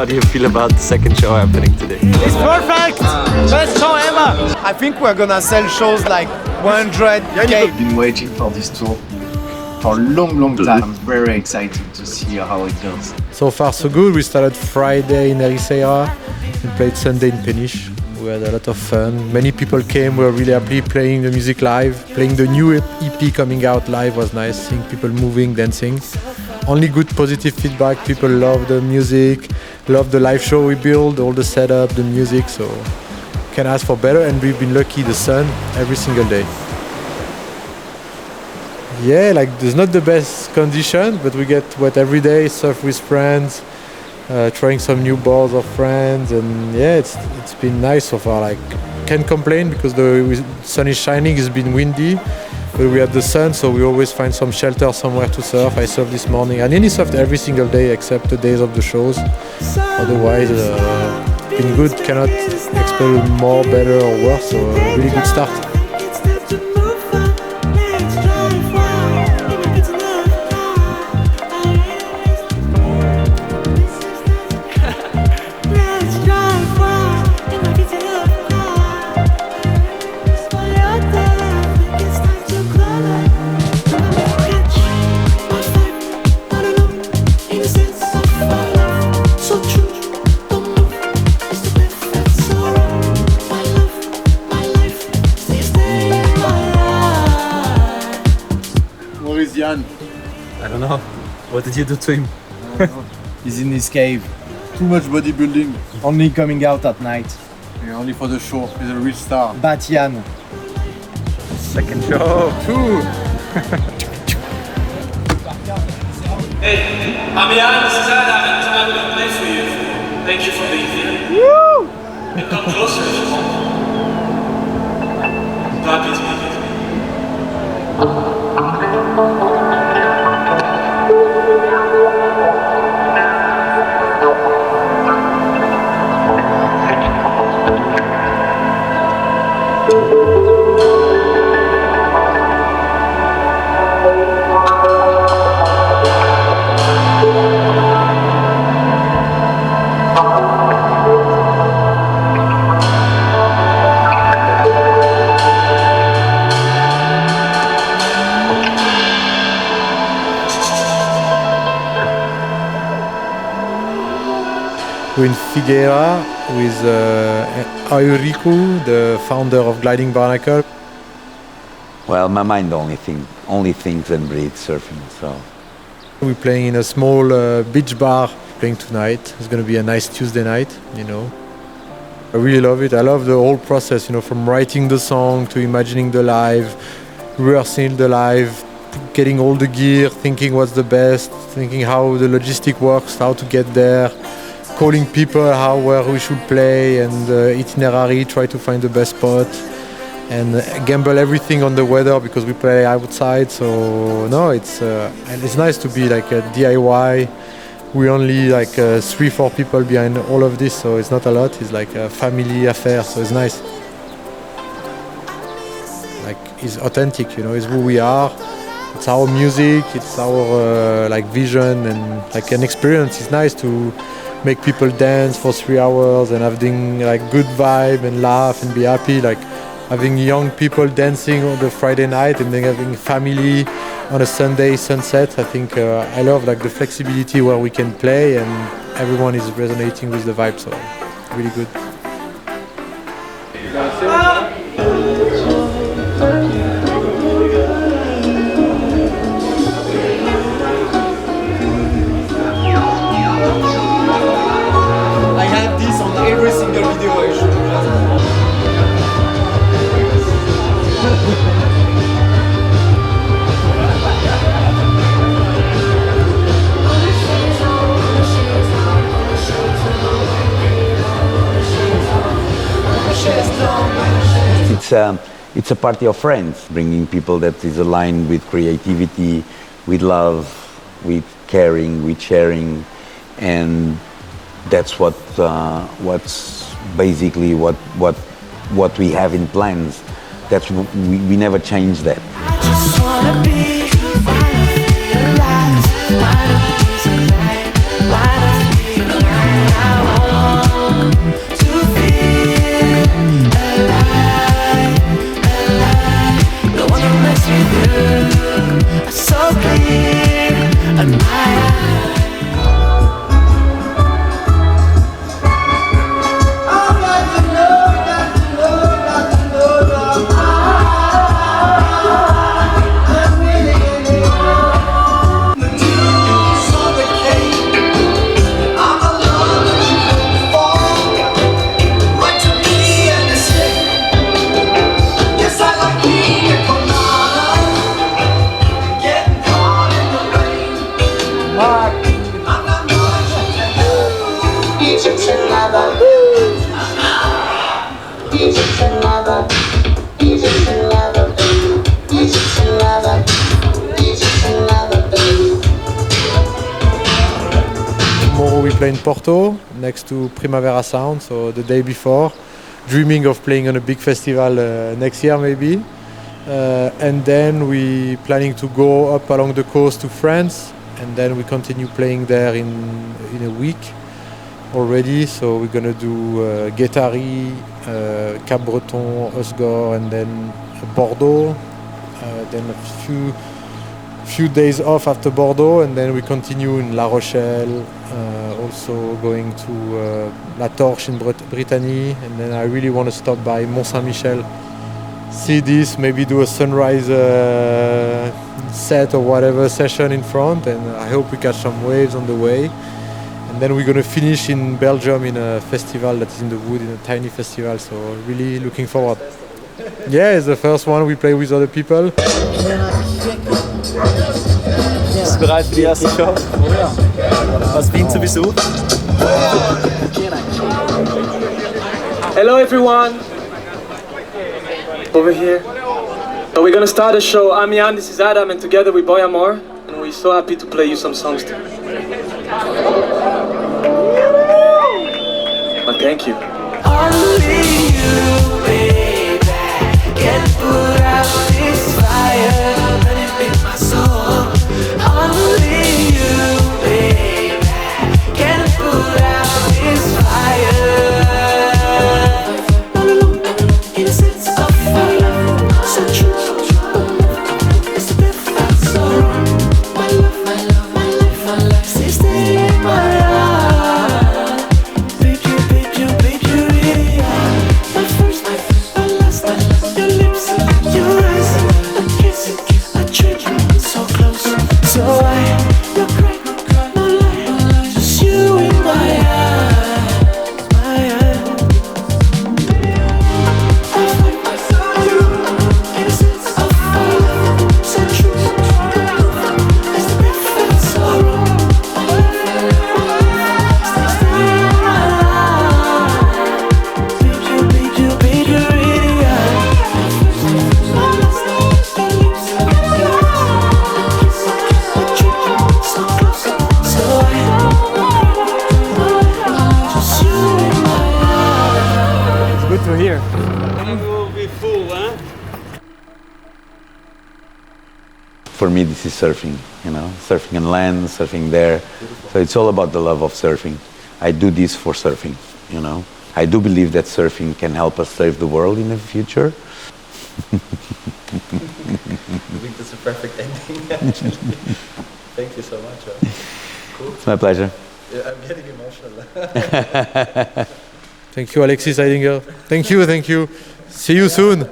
How do you feel about the second show happening today? It's perfect! Best show ever! I think we're gonna sell shows like 100K. I've been waiting for this tour for a long time. I'm very excited to see how it goes. So far so good. We started Friday in Ericeira and played Sunday in Peniche. We had a lot of fun. Many people came, we were really happy playing the music live. Playing the new EP coming out live was nice, seeing people moving, dancing. Only good positive feedback. People love the music, love the live show we build, all the setup, the music, so can ask for better. And we've been lucky, the sun every single day. Yeah, like there's not the best condition, but we get wet every day, surf with friends, trying some new balls of friends, and yeah, it's been nice so far. Like, can't complain because the sun is shining, it's been windy, but we had the sun, so we always find some shelter somewhere to surf. I surfed this morning. I nearly surfed every single day except the days of the shows. Otherwise, it's been good. Cannot expect more, better or worse, so a really good start. I don't know. What did you do to him? He's in his cave. Too much bodybuilding. Only coming out at night. Yeah, only for the show. He's a real star. Batian. Second show. Two. Hey, I'm Jan, this is Adam, and tonight we're gonna play for you. Thank you for being here. Woo! And come closer if you want. Happy to be here. We're in Figueira with Ericeira, the founder of Gliding Barnacle. Well, my mind only thinks and breathes surfing. So We're playing in a small beach bar, playing tonight. It's going to be a nice Tuesday night, you know. I really love it. I love the whole process, you know, from writing the song to imagining the live, rehearsing the live, getting all the gear, thinking what's the best, thinking how the logistic works, how to get there, calling people where we should play, and itinerary, try to find the best spot, and gamble everything on the weather because we play outside. So no, it's nice to be like a DIY. We only like 3-4 people behind all of this, so it's not a lot. It's like a family affair, so it's nice. Like, it's authentic, you know. It's who we are. It's our music. It's our like vision and like an experience. It's nice to make people dance for 3 hours and having like good vibe and laugh and be happy. Like having young people dancing on the Friday night and then having family on a Sunday sunset. I think I love like the flexibility where we can play and everyone is resonating with the vibe, so really good. I have this on every single video I shoot. It's a party of friends, bringing people that is aligned with creativity, with love, with caring, with sharing, and that's what's basically what we have in plans. That's we never change that. I just wanna be alive, alive, alive, alive, alive. clear in my eyes. Tomorrow we play in Porto, next to Primavera Sound, so the day before, dreaming of playing on a big festival next year maybe. And then we planning to go up along the coast to France, and then we continue playing there in a week already. So we're gonna do Guétari, Cap Breton, Osgore, and then Bordeaux. Then a few days off after Bordeaux, and then we continue in La Rochelle, also going to La Torche in Brittany, and then I really want to stop by Mont Saint-Michel, see this, maybe do a sunrise set or whatever session in front, and I hope we catch some waves on the way. And then we're going to finish in Belgium in a festival that is in the wood, in a tiny festival, so really looking forward. Yeah, it's the first one we play with other people. Bist du bereit für die erste Show? Aus Wien zu Besuch? Hello everyone! Over here. So we're gonna start the show. I'm Jan, this is Adam, and together we boy Amor, and we're so happy to play you some songs too. Well, thank you. Only you, baby, can put out this fire burning in my soul. Only you, baby, can put out this fire. All alone, innocence of fire, so true. It's the best felt so wrong. My love, my love, my life, my life, stay in my heart. Babe, you really are. My first, my last, your lips, your eyes, a kiss, a trick, so close, so high. No cry, no lie, just you in my eyes, my eyes. Innocence of fire, so true. It's the best felt so wrong. My life, stay in my heart. Babe, you really are. My last, your lips, your eyes, a trick, so close, so high. Just you in my eyes. Good to hear. For me, this is surfing, surfing on land, surfing there. So it's all about the love of surfing. I do this for surfing, I do believe that surfing can help us save the world in the future. I think that's a perfect ending, actually. Thank you so much. Cool. It's my pleasure. Yeah, I'm getting emotional. Thank you, Alexis Heidinger. Thank you. See you soon.